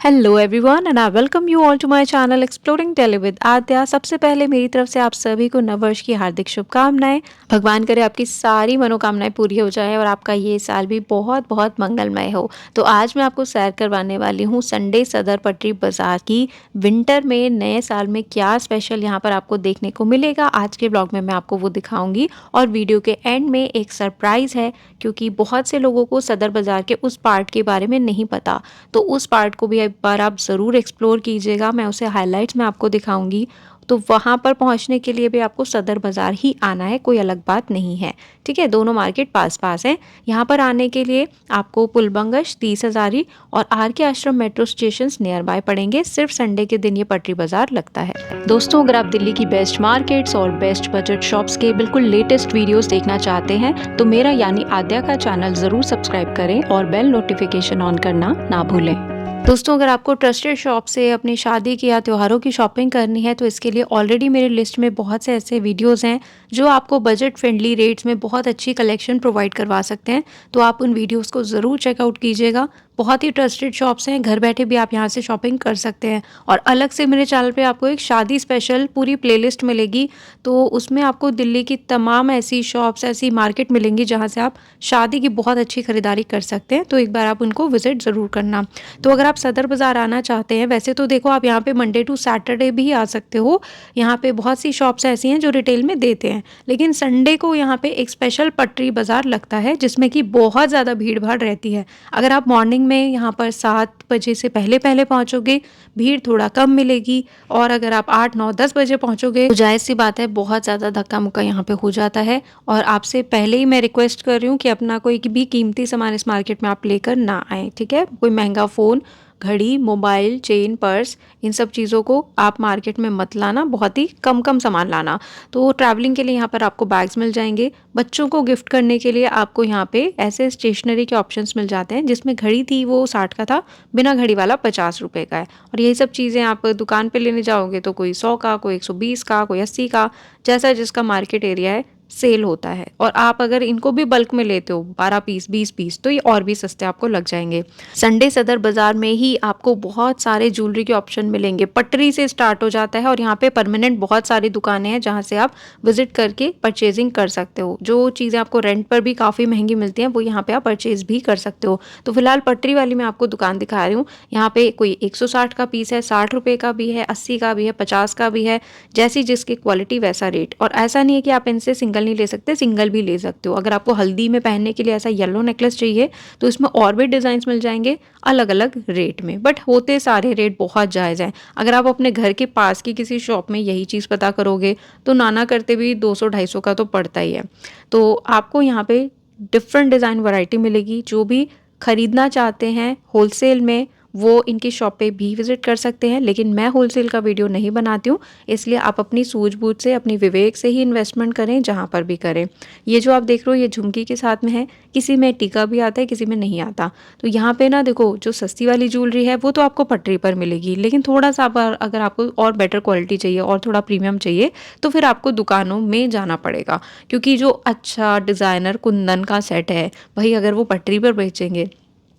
Hello everyone and I welcome you all to my channel exploring telly with Adya. सबसे पहले मेरी तरफ से आप सभी को नववर्ष की हार्दिक शुभकामनाएं। भगवान करे आपकी सारी मनोकामनाएं पूरी हो जाए और आपका ये साल भी बहुत बहुत मंगलमय हो। तो आज मैं आपको सैर करवाने वाली हूँ संडे सदर पटरी बाजार की। विंटर में नए साल में क्या स्पेशल यहाँ पर आपको देखने को मिलेगा, आज के ब्लॉग में मैं आपको वो दिखाऊंगी। और वीडियो के एंड में एक सरप्राइज़ है, क्योंकि बहुत से लोगों को सदर बाजार के उस पार्ट के बारे में नहीं पता। तो उस पार्ट को भी एक बार आप ज़रूर एक्सप्लोर कीजिएगा। मैं उसे हाइलाइट्स में आपको दिखाऊंगी। तो वहाँ पर पहुँचने के लिए भी आपको सदर बाज़ार ही आना है, कोई अलग बात नहीं है। ठीक है, दोनों मार्केट पास पास हैं। यहाँ पर आने के लिए आपको पुलबंगश, 30 हज़ारी और आर के आश्रम मेट्रो स्टेशन नियर बाय पड़ेंगे। सिर्फ संडे के दिन ये पटरी बाज़ार लगता है। दोस्तों, अगर आप दिल्ली की बेस्ट मार्केट्स और बेस्ट बजट शॉप्स के बिल्कुल लेटेस्ट वीडियोस देखना चाहते हैं तो मेरा यानी आद्या का चैनल ज़रूर सब्सक्राइब करें और बेल नोटिफिकेशन ऑन करना ना भूलें। दोस्तों, अगर आपको ट्रस्टेड शॉप से अपनी शादी की या त्योहारों की शॉपिंग करनी है तो इसके लिए ऑलरेडी मेरे लिस्ट में बहुत से ऐसे वीडियोस हैं जो आपको बजट फ्रेंडली रेट्स में बहुत अच्छी कलेक्शन प्रोवाइड करवा सकते हैं। तो आप उन वीडियोस को ज़रूर चेकआउट कीजिएगा। बहुत ही ट्रस्टेड शॉप्स हैं, घर बैठे भी आप यहाँ से शॉपिंग कर सकते हैं। और अलग से मेरे चैनल पे आपको एक शादी स्पेशल पूरी प्लेलिस्ट मिलेगी। तो उसमें आपको दिल्ली की तमाम ऐसी शॉप्स, ऐसी मार्केट मिलेंगी जहाँ से आप शादी की बहुत अच्छी खरीदारी कर सकते हैं। तो एक बार आप उनको विजिट ज़रूर करना। तो अगर आप सदर बाज़ार आना चाहते हैं, वैसे तो देखो आप यहाँ पे मंडे टू सैटरडे भी आ सकते हो। यहाँ पे बहुत सी शॉप्स ऐसी हैं जो रिटेल में देते हैं, लेकिन संडे को यहाँ पे एक स्पेशल पटरी बाज़ार लगता है जिसमें कि बहुत ज़्यादा भीड़ भाड़ रहती है। अगर आप मॉर्निंग में यहाँ पर 7 बजे से पहले पहले पहुँचोगे, भीड़ थोड़ा कम मिलेगी। और अगर आप 8, 9, 10 बजे पहुँचोगे तो जाहिर सी बात है बहुत ज़्यादा धक्का मुक्का यहाँ पे हो जाता है। और आपसे पहले ही मैं रिक्वेस्ट कर रही हूँ कि अपना कोई भी कीमती सामान इस मार्केट में आप लेकर ना आएँ। ठीक है, कोई महंगा फ़ोन, घड़ी, मोबाइल, चेन, पर्स, इन सब चीज़ों को आप मार्केट में मत लाना। बहुत ही कम कम सामान लाना। तो ट्रैवलिंग के लिए यहाँ पर आपको बैग्स मिल जाएंगे। बच्चों को गिफ्ट करने के लिए आपको यहाँ पे ऐसे स्टेशनरी के ऑप्शंस मिल जाते हैं, जिसमें घड़ी थी वो 60 का था, बिना घड़ी वाला 50 रुपये का है। और यही सब चीज़ें आप दुकान पे लेने जाओगे तो कोई 100 का, कोई 120 का, कोई 80 का, जैसा जिसका मार्केट एरिया है सेल होता है। और आप अगर इनको भी बल्क में लेते हो 12 पीस, 20 पीस, तो ये और भी सस्ते आपको लग जाएंगे। संडे सदर बाजार में ही आपको बहुत सारे ज्वेलरी के ऑप्शन मिलेंगे। पटरी से स्टार्ट हो जाता है और यहाँ पे परमानेंट बहुत सारी दुकानें हैं जहाँ से आप विजिट करके परचेजिंग कर सकते हो। जो चीज़ें आपको रेंट पर भी काफ़ी महंगी मिलती हैं वो यहाँ पे आप परचेज भी कर सकते हो। तो फिलहाल पटरी वाली मैं आपको दुकान दिखा रही हूँ। यहाँ पे कोई 160 का पीस है, 60 रुपये का भी है, 80 का भी है, 50 का भी है। जैसी जिसकी क्वालिटी वैसा रेट। और ऐसा नहीं है कि आप इनसे सिंगल नहीं ले सकते, सिंगल भी ले सकते हो। अगर आपको हल्दी में पहनने के लिए ऐसा येलो नेकलेस चाहिए तो इसमें और भी डिज़ाइंस मिल जाएंगे अलग अलग रेट में, बट होते सारे रेट बहुत जायज़ हैं। अगर आप अपने घर के पास की किसी शॉप में यही चीज़ पता करोगे तो नाना करते भी 200-250 का तो पड़ता ही है। तो आपको यहाँ पे डिफरेंट डिज़ाइन वैरायटी मिलेगी। जो भी खरीदना चाहते हैं होलसेल में वो इनकी शॉप पे भी विजिट कर सकते हैं, लेकिन मैं होलसेल का वीडियो नहीं बनाती हूँ, इसलिए आप अपनी सूझबूझ से, अपनी विवेक से ही इन्वेस्टमेंट करें जहाँ पर भी करें। ये जो आप देख रहे हो ये झुमकी के साथ में है, किसी में टीका भी आता है, किसी में नहीं आता। तो यहाँ पे ना देखो, जो सस्ती वाली ज्वेलरी है वो तो आपको पटरी पर मिलेगी, लेकिन थोड़ा सा अगर आपको और बेटर क्वालिटी चाहिए और थोड़ा प्रीमियम चाहिए तो फिर आपको दुकानों में जाना पड़ेगा। क्योंकि जो अच्छा डिज़ाइनर कुंदन का सेट है भाई, अगर वो पटरी पर बेचेंगे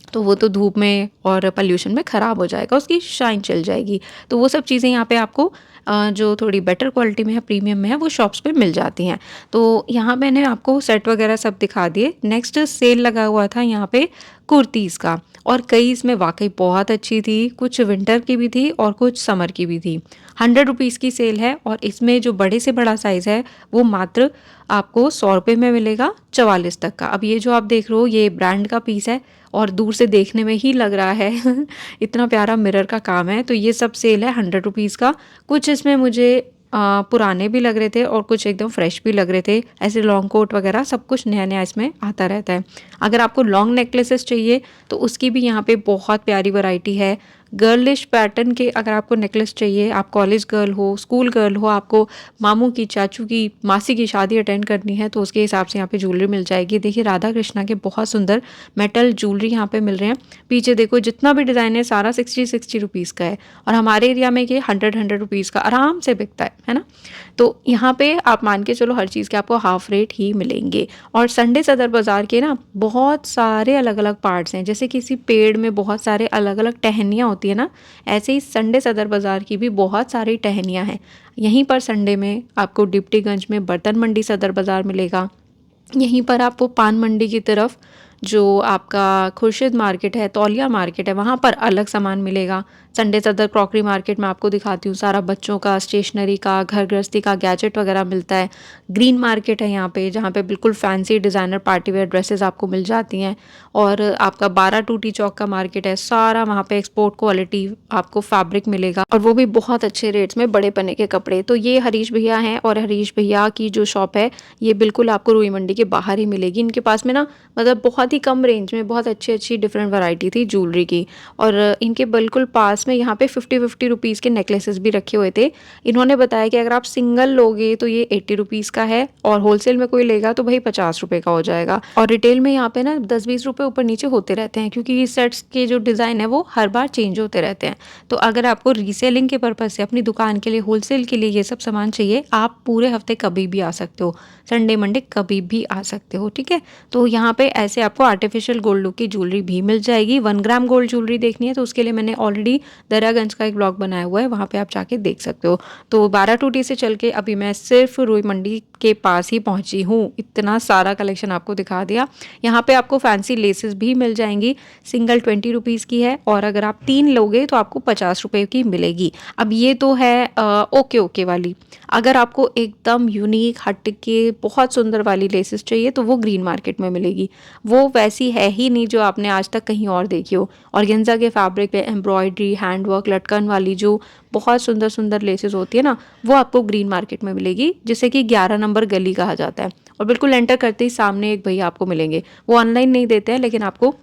तो वो तो धूप में और पॉल्यूशन में ख़राब हो जाएगा, उसकी शाइन चल जाएगी। तो वो सब चीज़ें यहाँ पे आपको जो थोड़ी बेटर क्वालिटी में है, प्रीमियम में है, वो शॉप्स पे मिल जाती हैं। तो यहाँ मैंने आपको सेट वगैरह सब दिखा दिए। नेक्स्ट सेल लगा हुआ था यहाँ पे कुर्तीज़ का, और कई इसमें वाकई बहुत अच्छी थी। कुछ विंटर की भी थी और कुछ समर की भी थी। 100 रुपीज़ की सेल है और इसमें जो बड़े से बड़ा साइज़ है वो मात्र आपको 100 रुपये में मिलेगा, 44 तक का। अब ये जो आप देख रहे हो ये ब्रांड का पीस है और दूर से देखने में ही लग रहा है इतना प्यारा मिरर का काम है। तो ये सब सेल है 100 रुपीज़ का। कुछ इसमें मुझे पुराने भी लग रहे थे और कुछ एकदम फ्रेश भी लग रहे थे। ऐसे लॉन्ग कोट वगैरह सब कुछ नया नया इसमें आता रहता है। अगर आपको लॉन्ग नेकलेसेस चाहिए तो उसकी भी यहाँ पे बहुत प्यारी वैरायटी है। गर्लिश पैटर्न के अगर आपको नेकलेस चाहिए, आप कॉलेज गर्ल हो, स्कूल गर्ल हो, आपको मामू की, चाचू की, मासी की शादी अटेंड करनी है तो उसके हिसाब से यहाँ पे ज्वेलरी मिल जाएगी। देखिए राधा कृष्णा के बहुत सुंदर मेटल ज्वेलरी यहाँ पे मिल रहे हैं। पीछे देखो जितना भी डिज़ाइन है सारा 60 रुपीज़ का है, और हमारे एरिया में ये 100 रुपीज़ का आराम से बिकता है ना। तो यहाँ पे आप मान के चलो हर चीज़ के आपको हाफ रेट ही मिलेंगे। और संडे सदर बाज़ार के ना बहुत सारे अलग अलग पार्ट्स हैं। जैसे किसी पेड़ में बहुत सारे अलग अलग टहनियाँ होती होती है ना, ऐसे ही संडे सदर बाज़ार की भी बहुत सारी टहनियाँ हैं। यहीं पर संडे में आपको डिप्टीगंज में बर्तन मंडी सदर बाज़ार मिलेगा। यहीं पर आपको पान मंडी की तरफ जो आपका खुर्शीद मार्केट है, तौलिया मार्केट है, वहाँ पर अलग सामान मिलेगा। संडे सदर क्रॉकरी मार्केट में आपको दिखाती हूँ, सारा बच्चों का, स्टेशनरी का, घर गृहस्थी का, गैजेट वगैरह मिलता है। ग्रीन मार्केट है यहाँ पे, जहाँ पे बिल्कुल fancy designer party wear dresses आपको मिल जाती हैं। और आपका 12 टूटी चौक का मार्केट है, सारा वहाँ पे एक्सपोर्ट क्वालिटी आपको फैब्रिक मिलेगा, और वो भी बहुत अच्छे रेट्स में, बड़े पन्ने के कपड़े। तो ये हरीश भैया हैं, और हरीश भैया की जो शॉप है ये बिल्कुल आपको रुई मंडी के बाहर ही मिलेगी। इनके पास में ना मतलब बहुत ही कम रेंज में बहुत अच्छी डिफरेंट वैरायटी थी ज्वेलरी की। और इनके बिल्कुल पास में यहाँ पे 50-50 रुपीज़ के नेकलेसेस भी रखे हुए थे। इन्होंने बताया कि अगर आप सिंगल लोगे तो ये 80 रुपीज़ का है, और होलसेल में कोई लेगा तो भाई 50 रुपये का हो जाएगा। और रिटेल में यहाँ पे ना 10-20 रुपये ऊपर नीचे होते रहते हैं, क्योंकि सेट्स के जो डिज़ाइन है वो हर बार चेंज होते रहते हैं। तो अगर आपको रीसेलिंग के पर्पज़ से अपनी दुकान के लिए, होलसेल के लिए ये सब सामान चाहिए, आप पूरे हफ्ते कभी भी आ सकते हो, संडे मंडे कभी भी आ सकते हो, ठीक है। तो यहाँ पे ऐसे आपको आर्टिफिशियल गोल्ड लुक की ज्वेलरी भी मिल जाएगी। 1 ग्राम गोल्ड ज्वेलरी देखनी है तो उसके लिए मैंने ऑलरेडी दरियागंज का एक ब्लॉग बनाया हुआ है, वहाँ पे आप जाके देख सकते हो। तो 12 टूटी से चल के अभी मैं सिर्फ रुई मंडी के पास ही पहुँची हूँ। इतना सारा कलेक्शन आपको दिखा दिया। यहाँ पे आपको फैंसी लेसेस भी मिल जाएंगी, सिंगल 20 रुपीज़ की है, और अगर आप 3 लोगे तो आपको 50 रुपये की मिलेगी। अब ये तो है ओके ओके वाली। अगर आपको एकदम यूनिक हट के बहुत सुंदर वाली लेसेस चाहिए तो वो ग्रीन मार्केट में मिलेगी। वो वैसी है ही नहीं जो आपने आज तक कहीं और देखी हो। ऑर्गेन्जा के फैब्रिक पे एम्ब्रॉयडरी, हैंडवर्क, लटकन वाली जो बहुत सुंदर सुंदर लेसेस होती है ना, वो आपको ग्रीन मार्केट में मिलेगी, जिसे कि 11 नंबर गली कहा जाता है। और बिल्कुल एंटर करते ही सामने एक भैया आपको मिलेंगे। वो ऑनलाइन नहीं देते हैं, लेकिन आपको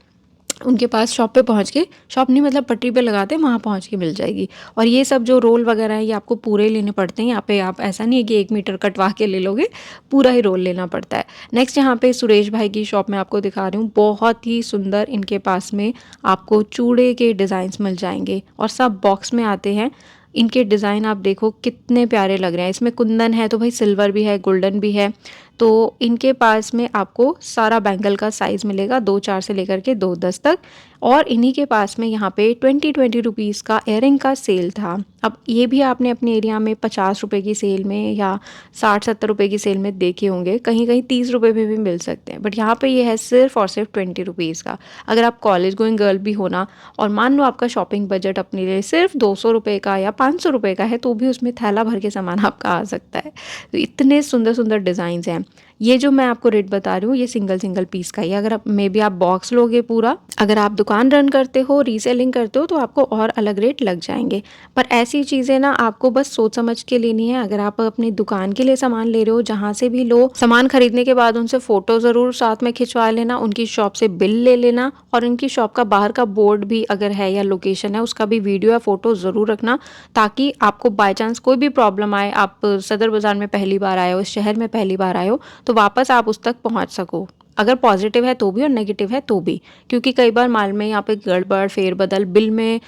उनके पास शॉप पे पहुंच के, शॉप नहीं मतलब पटरी पे लगाते हैं, वहाँ पहुंच के मिल जाएगी। और ये सब जो रोल वगैरह है ये आपको पूरे लेने पड़ते हैं। यहाँ पे आप ऐसा नहीं है कि 1 मीटर कटवा के ले लोगे, पूरा ही रोल लेना पड़ता है। नेक्स्ट यहाँ पे सुरेश भाई की शॉप में आपको दिखा रही हूँ, बहुत ही सुंदर इनके पास में आपको चूड़े के डिज़ाइंस मिल जाएंगे, और सब बॉक्स में आते हैं। इनके डिज़ाइन आप देखो कितने प्यारे लग रहे हैं। इसमें कुंदन है तो भाई सिल्वर भी है, गोल्डन भी है। तो इनके पास में आपको सारा बैंगल का साइज़ मिलेगा, 2-4 से लेकर के 2-10 तक। और इन्हीं के पास में यहाँ पे 20 रुपीज़ का इयररिंग का सेल था। अब ये भी आपने अपने एरिया में 50 रुपये की सेल में या 60-70 रुपये की सेल में देखे होंगे, कहीं कहीं 30 रुपये में भी मिल सकते हैं, बट यहाँ पे ये है सिर्फ और सिर्फ 20 रुपीज़ का। अगर आप कॉलेज गोइंग गर्ल भी हो ना, और मान लो आपका शॉपिंग बजट अपने लिए सिर्फ 200 रुपये का या 500 रुपये का है, तो भी उसमें थैला भर के सामान आपका आ सकता है। तो इतने सुंदर सुंदर डिज़ाइंस हैं। ये जो मैं आपको रेट बता रही हूँ ये सिंगल पीस का ही है। अगर आप मे बी आप बॉक्स लोगे पूरा, अगर आप दुकान रन करते हो, रीसेलिंग करते हो, तो आपको और अलग रेट लग जाएंगे। पर ऐसी चीज़ें ना आपको बस सोच समझ के लेनी है। अगर आप अपनी दुकान के लिए सामान ले रहे हो, जहाँ से भी लो, सामान खरीदने के बाद उनसे फ़ोटो ज़रूर साथ में खिंचवा लेना, उनकी शॉप से बिल ले लेना, और उनकी शॉप का बाहर का बोर्ड भी अगर है या लोकेशन है उसका भी वीडियो या फ़ोटो ज़रूर रखना, ताकि आपको बाय चांस कोई भी प्रॉब्लम आए, आप सदर बाज़ार में पहली बार आए हो, इस शहर में पहली बार आए हो, तो वापस आप उस तक पहुंच सको। अगर पॉजिटिव है तो भी और नेगेटिव है तो भी, क्योंकि कई बार माल में यहाँ पे गड़बड़, फेरबदल, बिल में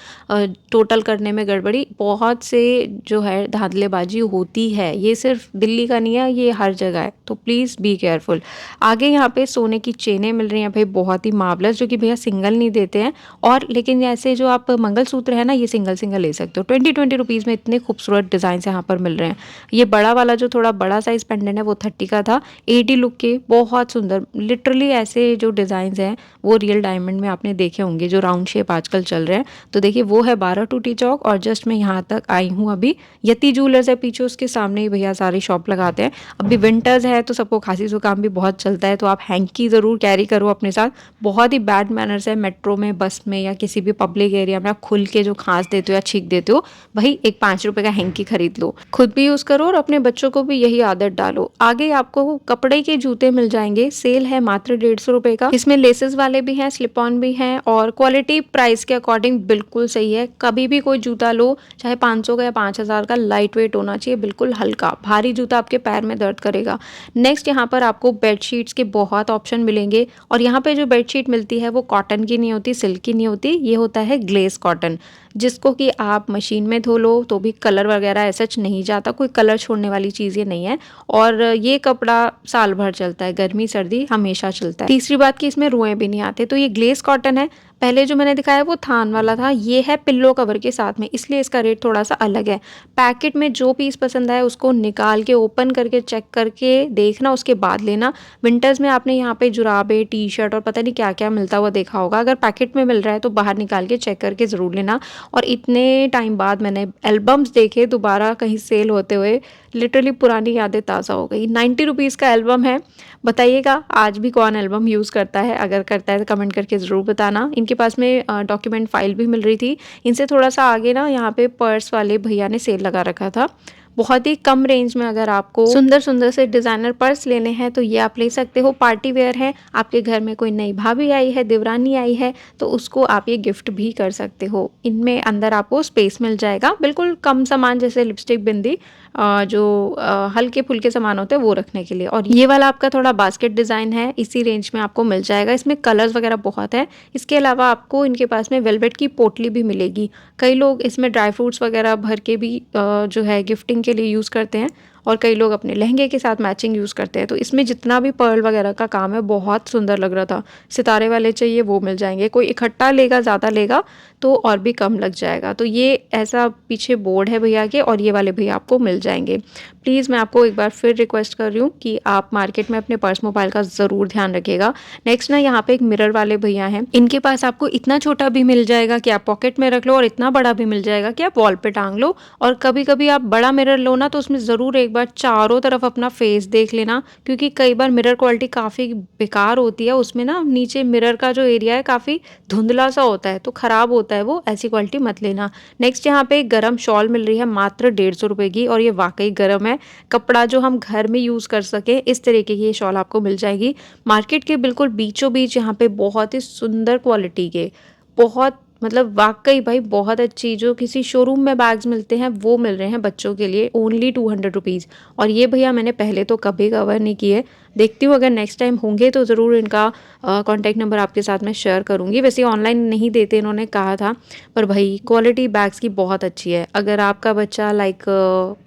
टोटल करने में गड़बड़ी, बहुत से जो है धांधलेबाजी होती है। ये सिर्फ दिल्ली का नहीं है, ये हर जगह है, तो प्लीज़ बी केयरफुल। आगे यहाँ पे सोने की चेनें मिल रही हैं भाई, बहुत ही मार्वलस, जो कि भैया सिंगल नहीं देते हैं। और लेकिन ऐसे जो आप मंगलसूत्र है ना, ये सिंगल ले सकते हो। 20 रुपीज़ में इतने खूबसूरत डिज़ाइन यहाँ पर मिल रहे हैं। ये बड़ा वाला जो थोड़ा बड़ा साइज़ पेंडेंट है वो 30 का था, 80 लुक के, बहुत सुंदर। लिटरली ऐसे जो डिज़ाइंस हैं वो रियल डायमंड में आपने देखे होंगे, जो राउंड शेप आजकल चल रहे हैं। तो देखिए वो है 12 टूटी चौक, और जस्ट मैं यहाँ तक आई हूँ अभी। यति ज्वेलर्स है पीछे, उसके सामने ही भैया सारी शॉप लगाते हैं। अभी विंटर्स है तो सबको खांसी जुकाम भी बहुत चलता है, तो आप हैंकी ज़रूर कैरी करो अपने साथ। बहुत ही बैड मैनर्स है मेट्रो में, बस में, या किसी भी पब्लिक एरिया में आप खुल के जो खांस देते हो या छींक देते हो, वही एक 5 रुपये का हैंकी खरीद लो, खुद भी यूज़ करो और अपने बच्चों को भी यही आदत डालो। आगे आपको कपड़े के जूते मिल जाएंगे, सेल है मात्र 150 रुपये का। इसमें लेसेस वाले भी हैं, स्लिप ऑन भी हैं, और क्वालिटी प्राइस के अकॉर्डिंग बिल्कुल सही है। कभी भी कोई जूता लो, चाहे 500 का या 5000 का, लाइट वेट होना चाहिए, बिल्कुल हल्का। भारी जूता आपके पैर में दर्द करेगा। नेक्स्ट यहाँ पर आपको बेडशीट्स के बहुत ऑप्शन मिलेंगे, और यहाँ पे जो बेडशीट मिलती है वो कॉटन की नहीं होती, सिल्क की नहीं होती, ये होता है ग्लेस कॉटन, जिसको कि आप मशीन में धो लो तो भी कलर वगैरह ऐसा नहीं जाता, कोई कलर छोड़ने वाली चीज़ ये नहीं है। और ये कपड़ा साल भर चलता है, गर्मी सर्दी हमेशा चलता है। तीसरी बात कि इसमें रुएं भी नहीं आते। तो ये ग्लेस कॉटन है, पहले जो मैंने दिखाया वो थान वाला था, ये है पिल्लो कवर के साथ में, इसलिए इसका रेट थोड़ा-सा अलग है। पैकेट में जो पीस पसंद आए उसको निकाल के ओपन करके चेक करके देखना, उसके बाद लेना। विंटर्स में आपने यहाँ पे जुराबें, टी-शर्ट और पता नहीं क्या-क्या मिलता हुआ देखा होगा। अगर पैकेट में मिल रहा है तो बाहर निकाल के चेक करके ज़रूर लेना। और इतने टाइम बाद मैंने एल्बम्स देखे दोबारा कहीं सेल होते हुए, लिटरली पुरानी यादें ताज़ा हो गई। 90 रुपीज़ का एल्बम है। बताइएगा आज भी कौन एल्बम यूज़ करता है? अगर करता है तो कमेंट करके ज़रूर बताना। इनके पास में डॉक्यूमेंट फ़ाइल भी मिल रही थी। इनसे थोड़ा-सा आगे ना यहाँ पे पर्स वाले भैया ने सेल लगा रखा था। बहुत ही कम रेंज में अगर आपको सुंदर-सुंदर से डिज़ाइनर पर्स लेने हैं तो ये आप ले सकते हो। पार्टी वेयर है, आपके घर में कोई नई भाभी आई है, देवरानी आई है तो उसको आप ये गिफ्ट भी कर सकते हो। इनमें अंदर आपको स्पेस मिल जाएगा। बिल्कुल कम सामान जैसे लिपस्टिक, बिंदी, जो हल्के-फुल्के सामान होते हैं वो रखने के लिए। और ये वाला आपका थोड़ा बास्केट डिज़ाइन है, इसी रेंज में आपको मिल जाएगा। इसमें कलर्स वगैरह बहुत हैं। इसके अलावा आपको इनके पास में वेलवेट की पोटली भी मिलेगी। कई लोग इसमें ड्राई फ्रूट्स वगैरह भर के भी जो है गिफ्टिंग के लिए यूज़ करते हैं, और कई लोग अपने लहंगे के साथ मैचिंग यूज़ करते हैं। तो इसमें जितना भी पर्ल वगैरह का काम है बहुत सुंदर लग रहा था। सितारे वाले चाहिए वो मिल जाएंगे। कोई इकट्ठा लेगा, ज़्यादा लेगा तो और भी कम लग जाएगा। तो ये ऐसा पीछे बोर्ड है भैया के, और ये वाले भैया आपको मिल जाएंगे। प्लीज़ मैं आपको एक बार फिर रिक्वेस्ट कर रही हूँ कि आप मार्केट में अपने पर्स मोबाइल का ज़रूर ध्यान रखिएगा। नेक्स्ट ना यहाँ पे एक मिरर वाले भैया हैं। इनके पास आपको इतना छोटा भी मिल जाएगा कि आप पॉकेट में रख लो, और इतना बड़ा भी मिल जाएगा कि आप वॉल पे टांग लो। और कभी कभी आप बड़ा मिरर लो ना तो उसमें ज़रूर एक बार चारों तरफ अपना फेस देख लेना, क्योंकि कई बार मिरर क्वालिटी काफ़ी बेकार होती है। उसमें ना नीचे मिरर का जो एरिया है काफ़ी धुंधला सा होता है, तो ख़राब होता है वो, ऐसी क्वालिटी मत लेना। नेक्स्ट यहाँ पे एक गरम शॉल मिल रही है मात्र 150 रुपये की, और ये वाकई गर्म है। कपड़ा जो हम घर में यूज़ कर सके इस तरीके की ये शॉल आपको मिल जाएगी। मार्केट के बिल्कुल बीचों बीच यहाँ पे बहुत ही सुंदर क्वालिटी के, बहुत मतलब वाकई भाई बहुत अच्छी, जो किसी शोरूम में बैग्स मिलते हैं वो मिल रहे हैं बच्चों के लिए ओनली 200 रुपीज़। और ये भैया मैंने पहले तो कभी कवर नहीं किए, देखती हूँ अगर नेक्स्ट टाइम होंगे तो ज़रूर इनका कॉन्टैक्ट नंबर आपके साथ में शेयर करूँगी। वैसे ऑनलाइन नहीं देते इन्होंने कहा था, पर भाई क्वालिटी बैग्स की बहुत अच्छी है। अगर आपका बच्चा लाइक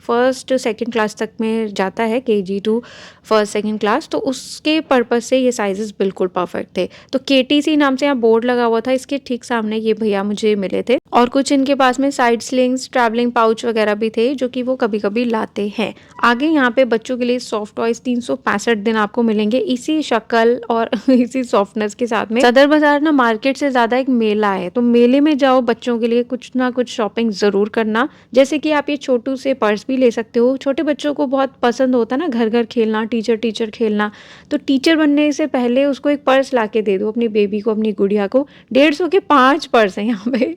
फर्स्ट सेकंड क्लास तक में जाता है, KG to first second class, तो उसके पर्पज़ से ये साइजेस बिल्कुल परफेक्ट थे। तो KTC नाम से यहाँ बोर्ड लगा हुआ था, इसके ठीक सामने ये भैया मुझे मिले थे। और कुछ इनके पास में साइड स्लिंग्स, ट्रैवलिंग पाउच वगैरह भी थे जो कि वो कभी कभी लाते हैं। आगे यहाँ पे बच्चों के लिए सॉफ्ट टॉयज 365 दिन आपको मिलेंगे इसी शक्ल और इसी सॉफ्टनेस के साथ में। सदर बाजार ना मार्केट से ज़्यादा एक मेला है, तो मेले में जाओ, बच्चों के लिए कुछ ना कुछ शॉपिंग ज़रूर करना। जैसे कि आप ये छोटू से पर्स भी ले सकते हो। छोटे बच्चों को बहुत पसंद होता है ना घर घर खेलना, टीचर टीचर खेलना, तो टीचर बनने से पहले उसको एक पर्स ला के दे दो, अपनी बेबी को, अपनी गुड़िया को। 150 के 5 पर्स हैं यहाँ पे।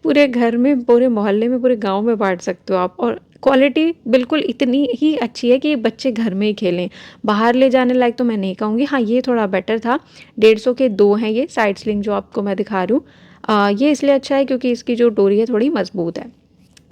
पूरे घर में, पूरे मोहल्ले में, पूरे गाँव में बांट सकते हो आप। और क्वालिटी बिल्कुल इतनी ही अच्छी है कि बच्चे घर में ही खेलें। बाहर ले जाने लायक तो मैं नहीं कहूँगी। हाँ, ये थोड़ा बेटर था। 150 के 2 हैं ये साइड स्लिंग जो आपको मैं दिखा रही हूँ। ये इसलिए अच्छा है क्योंकि इसकी जो डोरी है थोड़ी मजबूत है।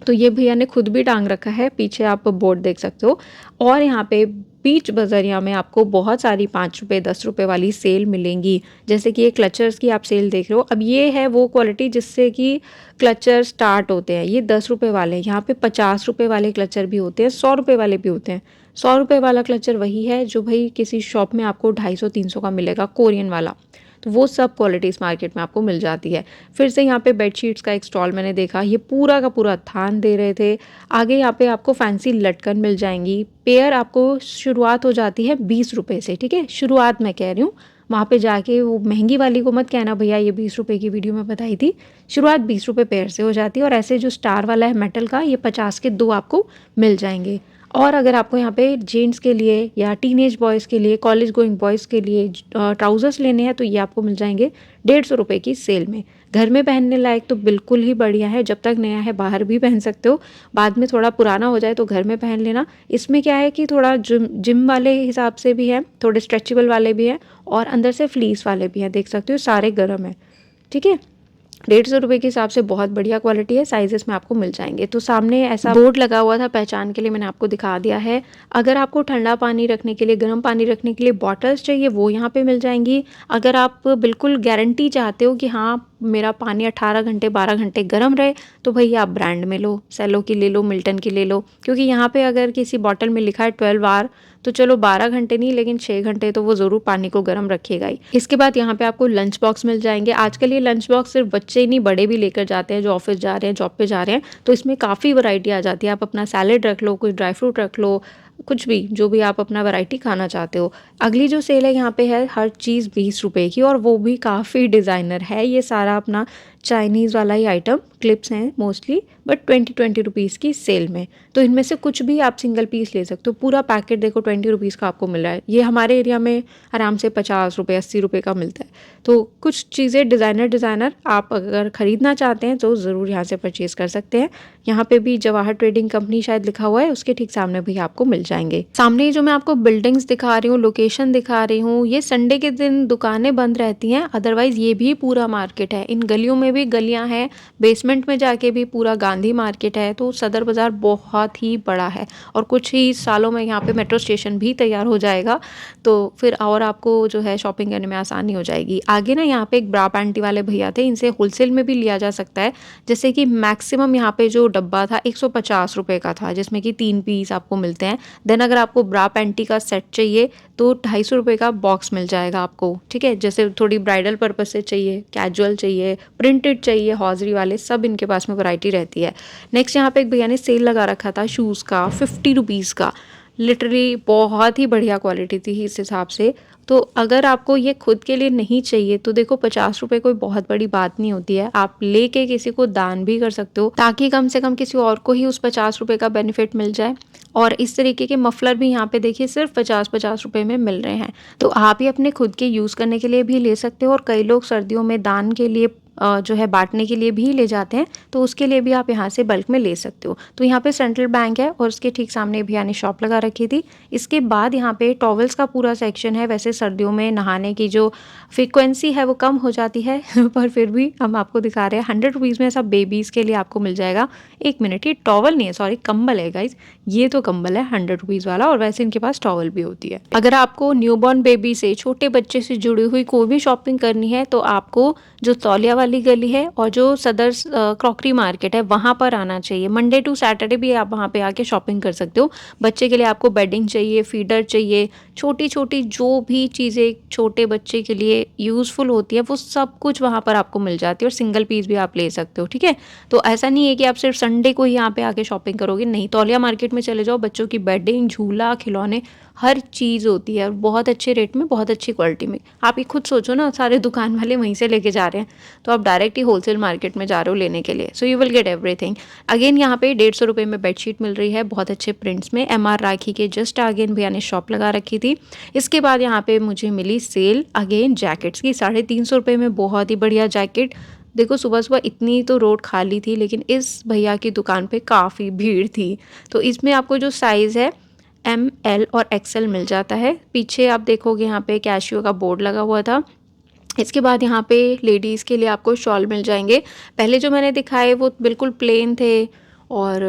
तो ये भैया ने खुद भी टांग रखा है, पीछे आप बोर्ड देख सकते हो। और यहाँ पे बीच बाज़ारिया में आपको बहुत सारी 5 रुपये 10 रुपये वाली सेल मिलेंगी। जैसे कि ये क्लचर्स की आप सेल देख रहे हो। अब ये है वो क्वालिटी जिससे कि क्लचर स्टार्ट होते हैं, ये 10 रुपये वाले। यहाँ पे 50 रुपये वाले क्लचर भी होते हैं, 100 रुपये वाले भी होते हैं। 100 रुपये वाला क्लचर वही है जो भाई किसी शॉप में आपको 250-300 का मिलेगा, कोरियन वाला। तो वो सब क्वालिटीज़ मार्केट में आपको मिल जाती है। फिर से यहाँ पे बेडशीट्स का एक स्टॉल मैंने देखा, ये पूरा का पूरा थान दे रहे थे। आगे यहाँ पे आपको फैंसी लटकन मिल जाएंगी। पेयर आपको शुरुआत हो जाती है 20 रुपये से, ठीक है, शुरुआत मैं कह रही हूँ। वहाँ पे जाके वो महंगी वाली को मत कहना भैया ये 20 रुपये की वीडियो में बताई थी। शुरुआत 20 रुपये पेयर से हो जाती है। और ऐसे जो स्टार वाला है मेटल का, ये 50 के 2 आपको मिल जाएंगे। और अगर आपको यहाँ पे जेंट्स के लिए या टीनेज बॉयज़ के लिए, कॉलेज गोइंग बॉयज़ के लिए ट्राउज़र्स लेने हैं तो ये आपको मिल जाएंगे 150 रुपये की सेल में। घर में पहनने लायक तो बिल्कुल ही बढ़िया है। जब तक नया है बाहर भी पहन सकते हो, बाद में थोड़ा पुराना हो जाए तो घर में पहन लेना। इसमें क्या है कि थोड़ा जिम वाले हिसाब से भी है, थोड़े स्ट्रेचेबल वाले भी हैं, और अंदर से फ्लीस वाले भी हैं। देख सकते हो सारे गर्म है, ठीक है। 150 रुपये के हिसाब से बहुत बढ़िया क्वालिटी है। साइजेस में आपको मिल जाएंगे। तो सामने ऐसा बोर्ड लगा हुआ था, पहचान के लिए मैंने आपको दिखा दिया है। अगर आपको ठंडा पानी रखने के लिए, गर्म पानी रखने के लिए बॉटल्स चाहिए वो यहाँ पे मिल जाएंगी। अगर आप बिल्कुल गारंटी चाहते हो कि हाँ मेरा पानी 18 घंटे 12 घंटे गर्म रहे, तो भैया आप ब्रांड में लो, सेलो की ले लो, मिल्टन की ले लो, क्योंकि यहाँ पे अगर किसी बॉटल में लिखा है 12 आवर, तो चलो 12 घंटे नहीं लेकिन 6 घंटे तो वो ज़रूर पानी को गर्म रखेगा ही। इसके बाद यहाँ पे आपको लंच बॉक्स मिल जाएंगे। आजकल ये लंच बॉक्स सिर्फ बच्चे ही नहीं, बड़े भी लेकर जाते हैं जो ऑफिस जा रहे हैं, जॉब पे जा रहे हैं, तो इसमें काफ़ी वैरायटी आ जाती है। आप अपना सैलेड रख लो, कुछ ड्राई फ्रूट रख लो, कुछ भी जो भी आप अपना वैरायटी खाना चाहते हो। अगली जो सेल है यहाँ पे है हर चीज़ 20 रुपए की, और वो भी काफ़ी डिज़ाइनर है। ये सारा अपना चाइनीज़ वाला ही आइटम, क्लिप्स हैं मोस्टली, बट 20 रुपीज़ की सेल में। तो इनमें से कुछ भी आप सिंगल पीस ले सकते हो। पूरा पैकेट देखो 20 रुपीज़ का आपको मिल रहा है। ये हमारे एरिया में आराम से 50 रुपये 80 रुपये का मिलता है। तो कुछ चीज़ें डिज़ाइनर आप अगर ख़रीदना चाहते हैं तो ज़रूर यहाँ से परचेज़ कर सकते हैं। यहाँ पे भी जवाहर ट्रेडिंग कंपनी शायद लिखा हुआ है, उसके ठीक सामने भी आपको मिल जाएंगे। सामने जो मैं आपको बिल्डिंग्स दिखा रही हूँ, लोकेशन दिखा रही हूँ, ये संडे के दिन दुकानें बंद रहती हैं, अदरवाइज़ ये भी पूरा मार्केट है। इन गलियों में भी गलियाँ हैं, बेसमेंट में जाके भी पूरा गांधी मार्केट है। तो सदर बाज़ार बहुत ही बड़ा है, और कुछ ही सालों में यहाँ पे मेट्रो स्टेशन भी तैयार हो जाएगा, तो फिर और आपको जो है शॉपिंग करने में आसानी हो जाएगी। आगे ना यहाँ पे एक ब्रा पैंटी वाले भैया थे, इनसे होलसेल में भी लिया जा सकता है। जैसे कि मैक्सिमम यहाँ पे जो डब्बा था 150 रुपये का था, जिसमें कि 3 पीस आपको मिलते हैं। देन अगर आपको ब्रा पैंटी का सेट चाहिए तो 250 रुपये का बॉक्स मिल जाएगा आपको, ठीक है। जैसे थोड़ी ब्राइडल पर्पस से चाहिए, कैजुअल चाहिए, प्रिंटेड चाहिए, हॉजरी वाले, सब इनके पास में वैरायटी रहती है। नेक्स्ट यहाँ पे एक भैया ने सेल लगा रखा था शूज़ का 50 रुपीज़ का। लिटरली बहुत ही बढ़िया क्वालिटी थी इस हिसाब से। तो अगर आपको ये खुद के लिए नहीं चाहिए तो देखो 50 रुपये कोई बहुत बड़ी बात नहीं होती है, आप लेके किसी को दान भी कर सकते हो, ताकि कम से कम किसी और को ही उस 50 रुपये का बेनिफिट मिल जाए। और इस तरीके के मफलर भी यहाँ पे देखिए सिर्फ 50-50 रुपये में मिल रहे हैं। तो आप ही अपने खुद के यूज़ करने के लिए भी ले सकते हो, और कई लोग सर्दियों में दान के लिए जो है बांटने के लिए भी ले जाते हैं, तो उसके लिए भी आप यहाँ से बल्क में ले सकते हो। तो यहाँ पे सेंट्रल बैंक है, और उसके ठीक सामने भैया ने शॉप लगा रखी थी। इसके बाद यहाँ पे टॉवल्स का पूरा सेक्शन है। वैसे सर्दियों में नहाने की जो फ्रिक्वेंसी है वो कम हो जाती है पर फिर भी हम आपको दिखा रहे हैं 100 रुपीज़ में सब बेबीज़ के लिए आपको मिल जाएगा। एक मिनट, ये टॉवल नहीं है, सॉरी कंबल है गाइज, ये तो कंबल है 100 रुपीज़ वाला, और वैसे इनके पास टॉवल भी होती है। अगर आपको न्यूबॉर्न बेबी से, छोटे बच्चे से जुड़ी हुई कोई भी शॉपिंग करनी है तो आपको जो तौलिया वाली गली है और जो सदर क्रॉकरी मार्केट है वहाँ पर आना चाहिए। मंडे टू सैटरडे भी आप वहाँ पे आके शॉपिंग कर सकते हो। बच्चे के लिए आपको बेडिंग चाहिए, फीडर चाहिए, छोटी छोटी जो भी चीज़ें छोटे बच्चे के लिए यूज़फुल होती है वो सब कुछ वहाँ पर आपको मिल जाती है, और सिंगल पीस भी आप ले सकते हो, ठीक है। तो ऐसा नहीं है कि आप सिर्फ संडे को ही यहाँ पे आके शॉपिंग करोगे, नहीं, तौलिया मार्केट में चले जाओ, बच्चों की बेडिंग, झूला, खिलौने, हर चीज़ होती है, और बहुत अच्छे रेट में, बहुत अच्छी क्वालिटी में। आप ये खुद सोचो ना, सारे दुकान वाले वहीं से लेके जा रहे हैं, तो आप डायरेक्ट ही होलसेल मार्केट में जा रहे हो लेने के लिए, so you will get everything. Again यहाँ पे 150 रुपये में बेडशीट मिल रही है, बहुत अच्छे प्रिंट्स में। MR राखी के जस्ट आगे भैया ने शॉप लगा रखी थी। इसके बाद यहाँ पे मुझे मिली सेल अगेन जैकेट्स की, 350 रुपये में बहुत ही बढ़िया जैकेट। देखो सुबह सुबह इतनी तो रोड खाली थी, लेकिन इस भैया की दुकान पे काफ़ी भीड़ थी। तो इसमें आपको जो साइज़ है ML और XL मिल जाता है। पीछे आप देखोगे यहाँ पे कैशियो का बोर्ड लगा हुआ था। इसके बाद यहाँ पे लेडीज़ के लिए आपको शॉल मिल जाएंगे। पहले जो मैंने दिखाए वो बिल्कुल प्लेन थे, और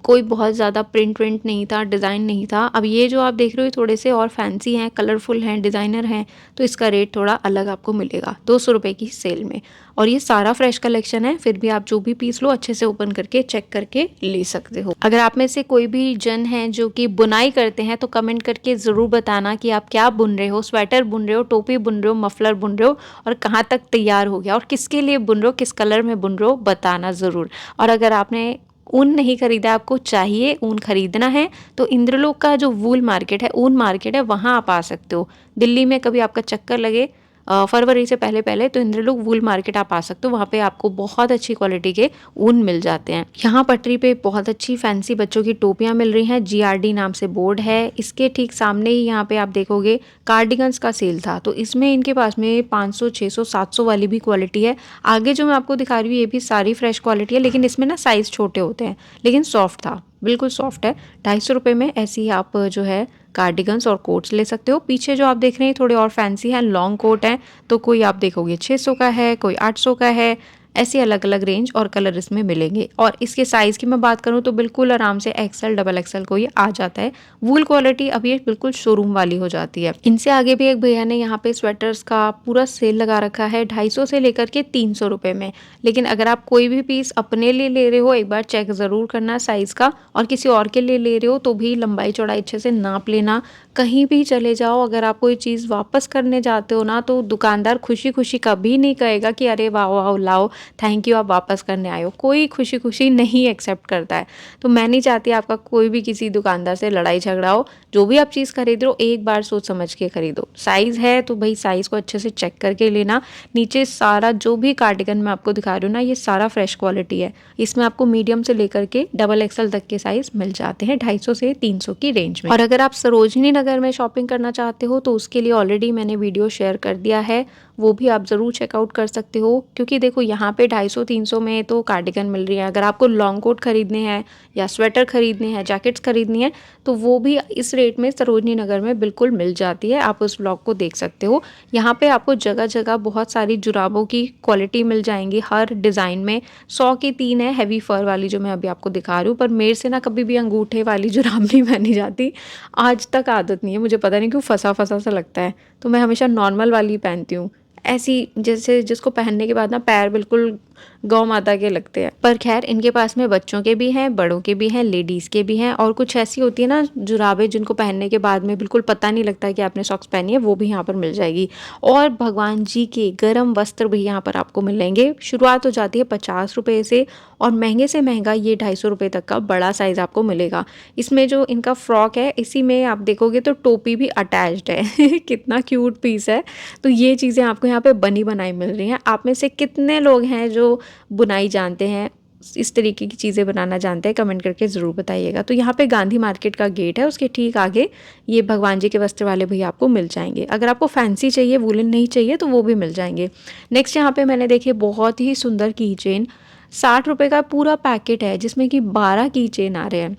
कोई बहुत ज़्यादा प्रिंट विंट नहीं था, डिज़ाइन नहीं था। अब ये जो आप देख रहे हो थोड़े से और फैंसी हैं, कलरफुल हैं, डिज़ाइनर हैं, तो इसका रेट थोड़ा अलग आपको मिलेगा 200 रुपये की सेल में। और ये सारा फ्रेश कलेक्शन है, फिर भी आप जो भी पीस लो अच्छे से ओपन करके चेक करके ले सकते हो। अगर आप में से कोई भी जन है जो कि बुनाई करते हैं तो कमेंट करके ज़रूर बताना कि आप क्या बुन रहे हो, स्वेटर बुन रहे हो, टोपी बुन रहे हो, मफलर बुन रहे हो, और कहाँ तक तैयार हो गया, और किसके लिए बुन रहे हो, किस कलर में बुन रहे हो, बताना ज़रूर। और अगर आपने ऊन नहीं खरीदा, आपको चाहिए ऊन खरीदना है, तो इंद्रलोक का जो वूल मार्केट है, ऊन मार्केट है, वहाँ आप आ सकते हो। दिल्ली में कभी आपका चक्कर लगे फरवरी से पहले पहले, तो इंद्रलोक वूल मार्केट आप आ सकते हो, वहाँ पे आपको बहुत अच्छी क्वालिटी के ऊन मिल जाते हैं। यहाँ पटरी पे बहुत अच्छी फैंसी बच्चों की टोपियाँ मिल रही हैं, GRD नाम से बोर्ड है। इसके ठीक सामने ही यहाँ पे आप देखोगे कार्डिगन्स का सेल था, तो इसमें इनके पास में 500, 600, 700 वाली भी क्वालिटी है। आगे जो मैं आपको दिखा रही हूँ ये भी सारी फ्रेश क्वालिटी है, लेकिन इसमें ना साइज़ छोटे होते हैं, लेकिन सॉफ्ट था, बिल्कुल सॉफ्ट है। 250 रुपये में ऐसी ही आप जो है कार्डिगन्स और कोट्स ले सकते हो। पीछे जो आप देख रहे हैं थोड़े और फैंसी हैं, लॉन्ग कोट हैं, तो कोई आप देखोगे 600 का है, कोई 800 का है, ऐसी अलग अलग रेंज और कलर इसमें मिलेंगे। और इसके साइज़ की मैं बात करूँ तो बिल्कुल आराम से एक्सेल डबल एक्सेल को ये आ जाता है। वूल क्वालिटी अब ये बिल्कुल शोरूम वाली हो जाती है। इनसे आगे भी एक भैया ने यहाँ पे स्वेटर्स का पूरा सेल लगा रखा है 250 से लेकर के 300 रुपये में। लेकिन अगर आप कोई भी पीस अपने लिए ले रहे हो, एक बार चेक ज़रूर करना साइज़ का, और किसी और के लिए ले रहे हो तो भी लंबाई चौड़ाई अच्छे से नाप लेना। कहीं भी चले जाओ, अगर आप कोई चीज़ वापस करने जाते हो ना, तो दुकानदार खुशी खुशी कभी नहीं कहेगा कि अरे वाह वाह लाओ, थैंक यू, आप वापस करने आए हो। कोई खुशी खुशी नहीं एक्सेप्ट करता है। तो मैं नहीं चाहती आपका कोई भी किसी दुकानदार से लड़ाई झगड़ा हो। जो भी आप चीज़ खरीद रहे हो एक बार सोच समझ के खरीदो। साइज़ है तो भाई साइज़ को अच्छे से चेक करके लेना। नीचे सारा जो भी कार्डिगन मैं आपको दिखा रही हूँ ना, ये सारा फ्रेश क्वालिटी है। इसमें आपको मीडियम से लेकर के डबल एक्सल तक के साइज़ मिल जाते हैं 250 से 300 की रेंज में। और अगर आप सरोजनी नगर में शॉपिंग करना चाहते हो तो उसके लिए ऑलरेडी मैंने वीडियो शेयर कर दिया है, वो भी आप ज़रूर चेकआउट कर सकते हो। क्योंकि देखो यहाँ पे 250-300 में तो कार्डिगन मिल रही है। अगर आपको लॉन्ग कोट खरीदने हैं या स्वेटर खरीदने हैं, जैकेट्स खरीदनी है, तो वो भी इस रेट में सरोजनी नगर में बिल्कुल मिल जाती है। आप उस ब्लॉग को देख सकते हो। यहाँ पे आपको जगह जगह बहुत सारी जुराबों की क्वालिटी मिल जाएंगी हर डिज़ाइन में। 100 की 3 है हैवी फर वाली जो मैं अभी आपको दिखा रही हूँ, पर मेरे से ना कभी भी अंगूठे वाली जुराब नहीं पहनी जाती। आज तक आदत नहीं है, मुझे पता नहीं क्यों फंसा फंसा सा लगता है। तो मैं हमेशा नॉर्मल वाली पहनती हूँ, ऐसी जैसे जिसको पहनने के बाद ना पैर बिल्कुल गौ माता के लगते हैं। पर खैर इनके पास में बच्चों के भी हैं, बड़ों के भी हैं, लेडीज़ के भी हैं, और कुछ ऐसी होती है ना जुराबें जिनको पहनने के बाद में बिल्कुल पता नहीं लगता कि आपने सॉक्स पहनी है, वो भी यहाँ पर मिल जाएगी। और भगवान जी के गर्म वस्त्र भी यहाँ पर आपको मिलेंगे। शुरुआत हो जाती है 50 रुपये से, और महंगे से महंगा ये 250 रुपये तक का बड़ा साइज़ आपको मिलेगा। इसमें जो इनका फ्रॉक है, इसी में आप देखोगे तो टोपी भी अटैच्ड है कितना क्यूट पीस है। तो ये चीज़ें आपको यहाँ पे बनी बनाई मिल रही हैं। आप में से कितने लोग हैं जो बुनाई जानते हैं, इस तरीके की चीज़ें बनाना जानते हैं, कमेंट करके ज़रूर बताइएगा। तो यहाँ पे गांधी मार्केट का गेट है, उसके ठीक आगे ये भगवान जी के वस्त्र वाले भैया आपको मिल जाएंगे। अगर आपको फैंसी चाहिए, वूलन नहीं चाहिए, तो वो भी मिल जाएंगे। नेक्स्ट यहाँ पे मैंने देखे बहुत ही सुंदर की चेन, 60 रुपये का पूरा पैकेट है जिसमें कि 12 की चेन आ रहे हैं।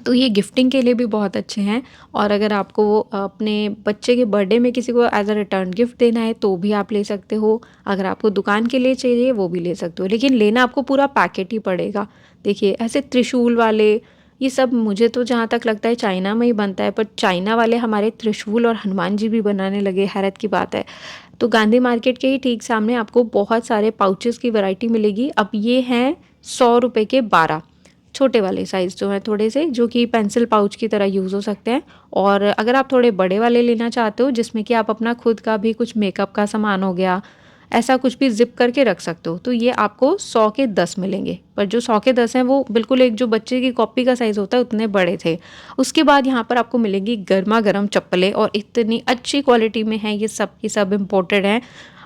तो ये गिफ्टिंग के लिए भी बहुत अच्छे हैं। और अगर आपको अपने बच्चे के बर्थडे में किसी को एज अ रिटर्न गिफ्ट देना है तो भी आप ले सकते हो। अगर आपको दुकान के लिए चाहिए वो भी ले सकते हो, लेकिन लेना आपको पूरा पैकेट ही पड़ेगा। देखिए ऐसे त्रिशूल वाले, ये सब मुझे तो जहाँ तक लगता है चाइना में ही बनता है, पर चाइना वाले हमारे त्रिशूल और हनुमान जी भी बनाने लगे, हैरत की बात है। तो गांधी मार्केट के ही ठीक सामने आपको बहुत सारे पाउचेस की वैरायटी मिलेगी। अब ये हैं 100 रुपये के 12 छोटे वाले साइज़ जो है थोड़े से, जो कि पेंसिल पाउच की तरह यूज़ हो सकते हैं। और अगर आप थोड़े बड़े वाले लेना चाहते हो जिसमें कि आप अपना खुद का भी कुछ मेकअप का सामान हो गया, ऐसा कुछ भी ज़िप करके रख सकते हो, तो ये आपको 100 के 10 मिलेंगे। पर जो 100 के 10 हैं वो बिल्कुल एक जो बच्चे की कॉपी का साइज़ होता है उतने बड़े थे। उसके बाद यहाँ पर आपको मिलेंगी गर्मा गर्म चप्पलें, और इतनी अच्छी क्वालिटी में हैं, ये सब की सब इम्पोर्टेड हैं।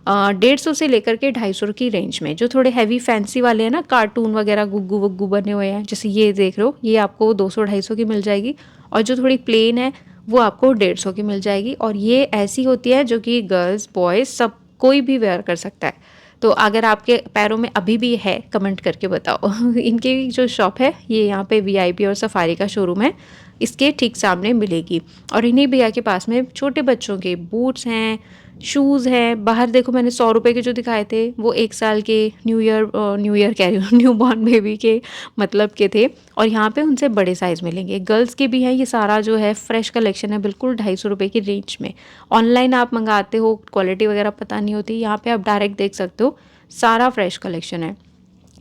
150 से लेकर के 250 की रेंज में। जो थोड़े हैवी फैंसी वाले हैं ना, कार्टून वगैरह गुग्गू वुग्गू बने हुए हैं, जैसे ये देख रहे हो, ये आपको 200-250 की मिल जाएगी। और जो थोड़ी प्लेन है वो आपको 150 की मिल जाएगी। और ये ऐसी होती है जो कि गर्ल्स बॉयज़ सब कोई भी वेयर कर सकता है। तो अगर आपके पैरों में अभी भी है कमेंट करके बताओ इनकी जो शॉप है ये यहाँ पे वीआईपी और सफारी का शोरूम है, इसके ठीक सामने मिलेगी। और इन्हीं भैया के पास में छोटे बच्चों के बूट्स हैं, शूज़ हैं। बाहर देखो मैंने 100 रुपये के जो दिखाए थे वो 1 साल के न्यू ईयर कह रही हूँ न्यू बॉर्न बेबी के मतलब के थे। और यहाँ पे उनसे बड़े साइज़ मिलेंगे, गर्ल्स के भी हैं। ये सारा जो है फ्रेश कलेक्शन है, बिल्कुल 250 रुपये की रेंज में। ऑनलाइन आप मंगाते हो, क्वालिटी वगैरह पता नहीं होती, यहाँ पे आप डायरेक्ट देख सकते हो, सारा फ्रेश कलेक्शन है।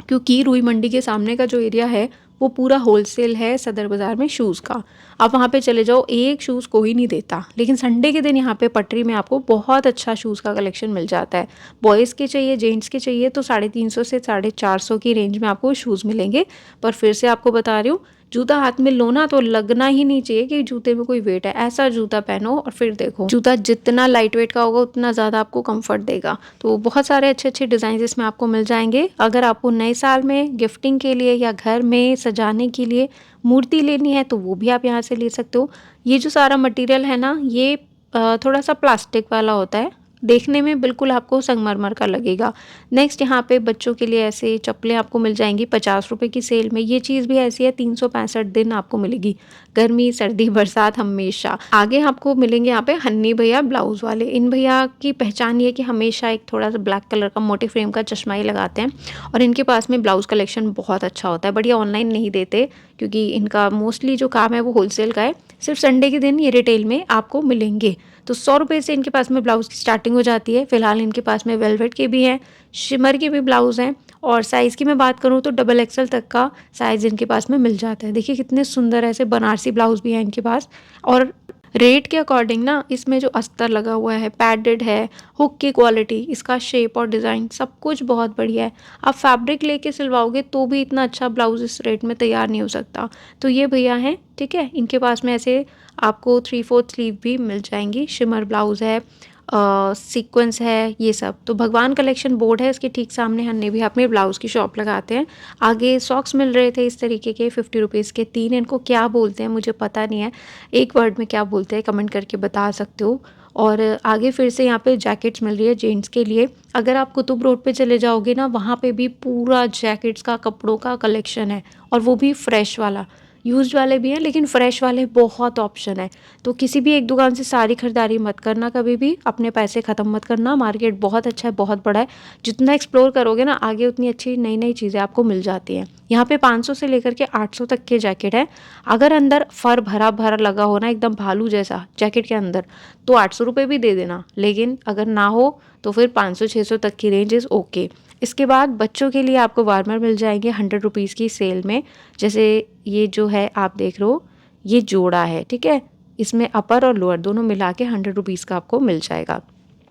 क्योंकि रुई मंडी के सामने का जो एरिया है वो पूरा होलसेल है सदर बाज़ार में शूज़ का। आप वहाँ पे चले जाओ, एक शूज़ कोई नहीं देता, लेकिन संडे के दिन यहाँ पे पटरी में आपको बहुत अच्छा शूज़ का कलेक्शन मिल जाता है। बॉयज़ के चाहिए, जेंट्स के चाहिए तो 350 से 450 की रेंज में आपको शूज़ मिलेंगे। पर फिर से आपको बता रही हूँ, जूता हाथ में लो ना तो लगना ही नहीं चाहिए कि जूते में कोई वेट है। ऐसा जूता पहनो और फिर देखो, जूता जितना लाइट वेट का होगा उतना ज़्यादा आपको कंफर्ट देगा। तो बहुत सारे अच्छे अच्छे डिज़ाइन इसमें आपको मिल जाएंगे। अगर आपको नए साल में गिफ्टिंग के लिए या घर में सजाने के लिए मूर्ति लेनी है तो वो भी आप यहाँ से ले सकते हो। ये जो सारा मटेरियल है ना, ये थोड़ा सा प्लास्टिक वाला होता है, देखने में बिल्कुल आपको संगमरमर का लगेगा। नेक्स्ट यहाँ पे बच्चों के लिए ऐसे चप्पलें आपको मिल जाएँगी 50 रुपए की सेल में। ये चीज़ भी ऐसी है 365 दिन आपको मिलेगी। गर्मी, सर्दी, बरसात हमेशा। आगे आपको मिलेंगे यहाँ पे हन्नी भैया ब्लाउज़ वाले। इन भैया की पहचान ये है कि हमेशा एक थोड़ा-सा ब्लैक कलर का मोटे फ्रेम का चश्मा ही लगाते हैं और इनके पास में ब्लाउज़ कलेक्शन बहुत अच्छा होता है। बट ये ऑनलाइन नहीं देते क्योंकि इनका मोस्टली जो काम है वो होलसेल का है। सिर्फ संडे के दिन ये रिटेल में आपको मिलेंगे। तो 100 रुपए से इनके पास में ब्लाउज़ की स्टार्टिंग हो जाती है। फ़िलहाल इनके पास में वेलवेट के भी हैं, शिमर के भी ब्लाउज़ हैं और साइज़ की मैं बात करूँ तो डबल एक्सेल तक का साइज़ इनके पास में मिल जाता है। देखिए कितने सुंदर ऐसे बनारसी ब्लाउज़ भी हैं इनके पास और रेट के अकॉर्डिंग ना इसमें जो अस्तर लगा हुआ है, पैडेड है, हुक की क्वालिटी, इसका शेप और डिज़ाइन सब कुछ बहुत बढ़िया है। आप फैब्रिक लेके सिलवाओगे तो भी इतना अच्छा ब्लाउज़ इस रेट में तैयार नहीं हो सकता। तो ये भैया हैं, ठीक है? इनके पास में ऐसे आपको 3/4 स्लीव भी मिल जाएँगी, शिमर ब्लाउज़ है, सीक्वेंस है, ये सब। तो भगवान कलेक्शन बोर्ड है, इसके ठीक सामने हन्नी भैया अपने ब्लाउज़ की शॉप लगाते हैं। आगे सॉक्स मिल रहे थे इस तरीके के 50 रुपीज़ के 3, इनको क्या बोलते हैं मुझे पता नहीं है। एक वर्ड में क्या बोलते हैं कमेंट करके बता सकते हो। और आगे फिर से यहाँ पे जैकेट्स मिल रही है जेंट्स के लिए। अगर आप कुतुब रोड पे चले जाओगे ना वहाँ पे भी पूरा जैकेट्स का कपड़ों का कलेक्शन है और वो भी फ्रेश वाला। यूज्ड वाले भी हैं लेकिन फ्रेश वाले बहुत ऑप्शन है। तो किसी भी एक दुकान से सारी खरीदारी मत करना कभी भी, अपने पैसे ख़त्म मत करना। मार्केट बहुत अच्छा है, बहुत बड़ा है। जितना एक्सप्लोर करोगे ना आगे उतनी अच्छी नई-नई चीज़ें आपको मिल जाती हैं। यहाँ पे 500 से लेकर के 800 तक के जैकेट है। अगर अंदर फर भरा-भरा लगा हो ना एकदम भालू जैसा जैकेट के अंदर तो 800 रुपये भी दे देना, लेकिन अगर ना हो तो फिर 500-600 तक की रेंज इज़ ओके। इसके बाद बच्चों के लिए आपको वार्मर मिल जाएंगे 100 रुपीज़ की सेल में। जैसे ये जो है आप देख रहे हो, ये जोड़ा है, ठीक है? इसमें अपर और लोअर दोनों मिला के 100 रुपीज़ का आपको मिल जाएगा।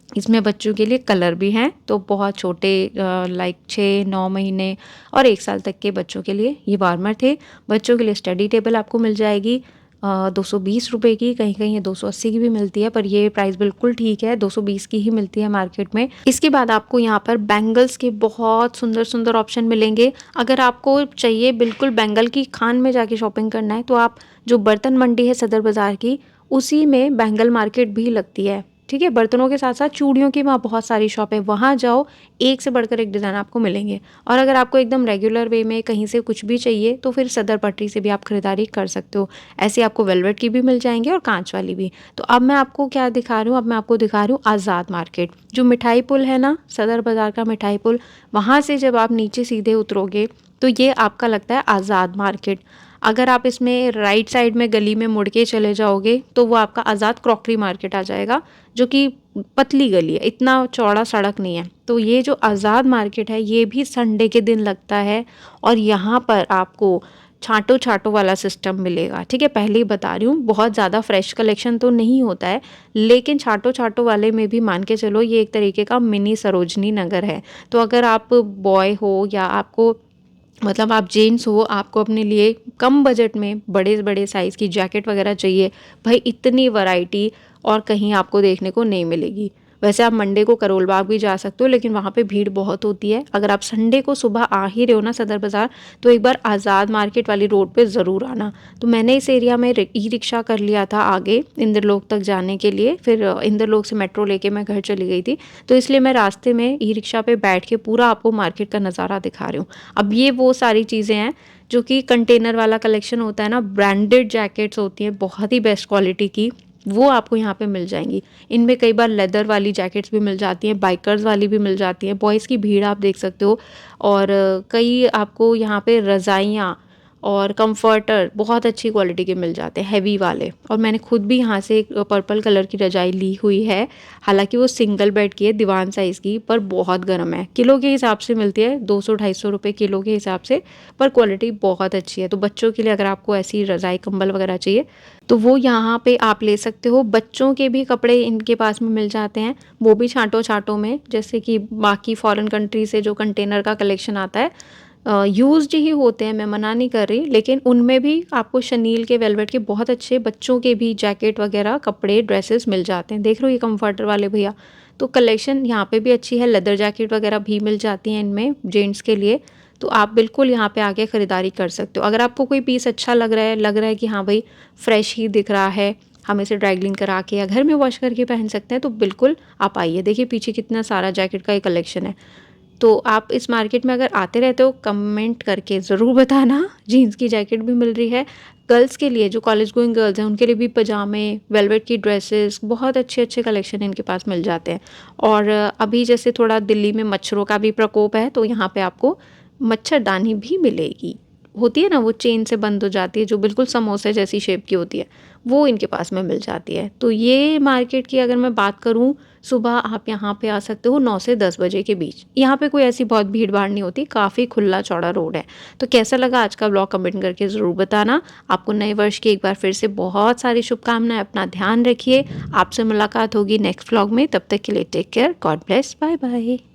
इसमें बच्चों के लिए कलर भी हैं, तो बहुत छोटे लाइक 6-9 महीने और 1 साल तक के बच्चों के लिए ये वार्मर थे। बच्चों के लिए स्टडी टेबल आपको मिल जाएगी 220 रुपए की, कहीं-कहीं ये 280 की भी मिलती है, पर ये प्राइस बिल्कुल ठीक है, 220 की ही मिलती है मार्केट में। इसके बाद आपको यहाँ पर बैंगल्स के बहुत सुंदर-सुंदर ऑप्शन मिलेंगे। अगर आपको चाहिए बिल्कुल बैंगल की खान में जाके शॉपिंग करना है, तो आप जो बर्तन मंडी है सदर बाज़ार की, उसी में बैंगल मार्केट भी लगती है। ठीक है, बर्तनों के साथ साथ चूड़ियों की वहाँ बहुत सारी शॉप है, वहाँ जाओ, एक से बढ़कर एक डिज़ाइन आपको मिलेंगे। और अगर आपको एकदम रेगुलर वे में कहीं से कुछ भी चाहिए तो फिर सदर पटरी से भी आप खरीदारी कर सकते हो। ऐसे आपको वेलवेट की भी मिल जाएंगे और कांच वाली भी। तो अब मैं आपको क्या दिखा रही हूँ, अब मैं आपको दिखा रही हूँ आज़ाद मार्केट। जो मिठाई पुल है ना, सदर बाज़ार का मिठाई पुल, वहाँ से जब आप नीचे सीधे उतरोगे तो ये आपका लगता है आज़ाद मार्केट। अगर आप इसमें राइट साइड में गली में मुड़ के चले जाओगे तो वो आपका आज़ाद क्रॉकरी मार्केट आ जाएगा, जो कि पतली गली है, इतना चौड़ा सड़क नहीं है। तो ये जो आज़ाद मार्केट है ये भी संडे के दिन लगता है और यहाँ पर आपको छांटो छांटो वाला सिस्टम मिलेगा। ठीक है, पहले ही बता रही हूँ, बहुत ज़्यादा फ्रेश कलेक्शन तो नहीं होता है, लेकिन छांटो छांटो वाले में भी मान के चलो ये एक तरीके का मिनी सरोजनी नगर है। तो अगर आप बॉय हो या आपको मतलब आप जेंट्स हो, आपको अपने लिए कम बजट में बड़े-बड़े साइज़ की जैकेट वगैरह चाहिए, भाई इतनी वैरायटी और कहीं आपको देखने को नहीं मिलेगी। वैसे आप मंडे को करोल बाग भी जा सकते हो, लेकिन वहाँ पे भीड़ बहुत होती है। अगर आप संडे को सुबह आ ही रहे हो ना सदर बाज़ार, तो एक बार आज़ाद मार्केट वाली रोड पे ज़रूर आना। तो मैंने इस एरिया में ई-रिक्शा कर लिया था आगे इंद्रलोक तक जाने के लिए, फिर इंद्रलोक से मेट्रो लेके मैं घर चली गई थी, तो इसलिए मैं रास्ते में ई-रिक्शा पे बैठ के पूरा आपको मार्केट का नज़ारा दिखा रही हूँ। अब ये वो सारी चीज़ें हैं जो कि कंटेनर वाला कलेक्शन होता है ना, ब्रांडेड जैकेट्स होती हैं बहुत ही बेस्ट क्वालिटी की, वो आपको यहाँ पे मिल जाएंगी। इनमें कई बार लेदर वाली जैकेट्स भी मिल जाती हैं, बाइकर्स वाली भी मिल जाती हैं। बॉयज़ की भीड़ आप देख सकते हो और कई आपको यहाँ पे रज़ाइयाँ और कंफर्टर बहुत अच्छी क्वालिटी के मिल जाते हैं, हैवी वाले। और मैंने खुद भी यहाँ से एक पर्पल कलर की रज़ाई ली हुई है, हालांकि वो सिंगल बेड की है, दीवान साइज़ की, पर बहुत गर्म है। किलो के हिसाब से मिलती है, 200-250 रुपये किलो के हिसाब से, पर क्वालिटी बहुत अच्छी है। तो बच्चों के लिए अगर आपको ऐसी रज़ाई कंबल वगैरह चाहिए तो वो यहाँ पे आप ले सकते हो। बच्चों के भी कपड़े इनके पास में मिल जाते हैं, वो भी छांटो छांटो में, जैसे कि बाकी फॉरेन कंट्री से जो कंटेनर का कलेक्शन आता है, यूज्ड ही होते हैं, मैं मना नहीं कर रही, लेकिन उनमें भी आपको शनील के वेलवेट के बहुत अच्छे बच्चों के भी जैकेट वगैरह कपड़े ड्रेसेस मिल जाते हैं। देख रहे हो ये कंफर्टर वाले भैया, तो कलेक्शन यहाँ पे भी अच्छी है। लेदर जैकेट वगैरह भी मिल जाती हैं इनमें जेंट्स के लिए, तो आप बिल्कुल यहाँ पे आके ख़रीदारी कर सकते हो। अगर आपको कोई पीस अच्छा लग रहा है कि हाँ भाई फ्रेश ही दिख रहा है हम इसे ड्राई क्लीन करा के या घर में वॉश करके पहन सकते हैं, तो बिल्कुल आप आइए। देखिए पीछे कितना सारा जैकेट का ये कलेक्शन है। तो आप इस मार्केट में अगर आते रहते हो, कमेंट करके ज़रूर बताना। जीन्स की जैकेट भी मिल रही है। गर्ल्स के लिए, जो कॉलेज गोइंग गर्ल्स हैं, उनके लिए भी पजामे, वेलवेट की ड्रेसेस, बहुत अच्छे-अच्छे कलेक्शन इनके पास मिल जाते हैं। और अभी जैसे थोड़ा दिल्ली में मच्छरों का भी प्रकोप है, तो यहाँ पे आपको मच्छरदानी भी मिलेगी। होती है ना वो चेन से बंद हो जाती है, जो बिल्कुल समोसे जैसी शेप की होती है, वो इनके पास में मिल जाती है। तो ये मार्केट की अगर मैं बात करूँ, सुबह आप यहाँ पे आ सकते हो 9 से 10 बजे के बीच। यहाँ पे कोई ऐसी बहुत भीड़-भाड़ नहीं होती, काफ़ी खुला चौड़ा रोड है। तो कैसा लगा आज का ब्लॉग कमेंट करके ज़रूर बताना। आपको नए वर्ष की एक बार फिर से बहुत सारी शुभकामनाएँ। अपना ध्यान रखिए। आपसे मुलाकात होगी नेक्स्ट व्लॉग में। तब तक के लिए take care, God bless, bye bye.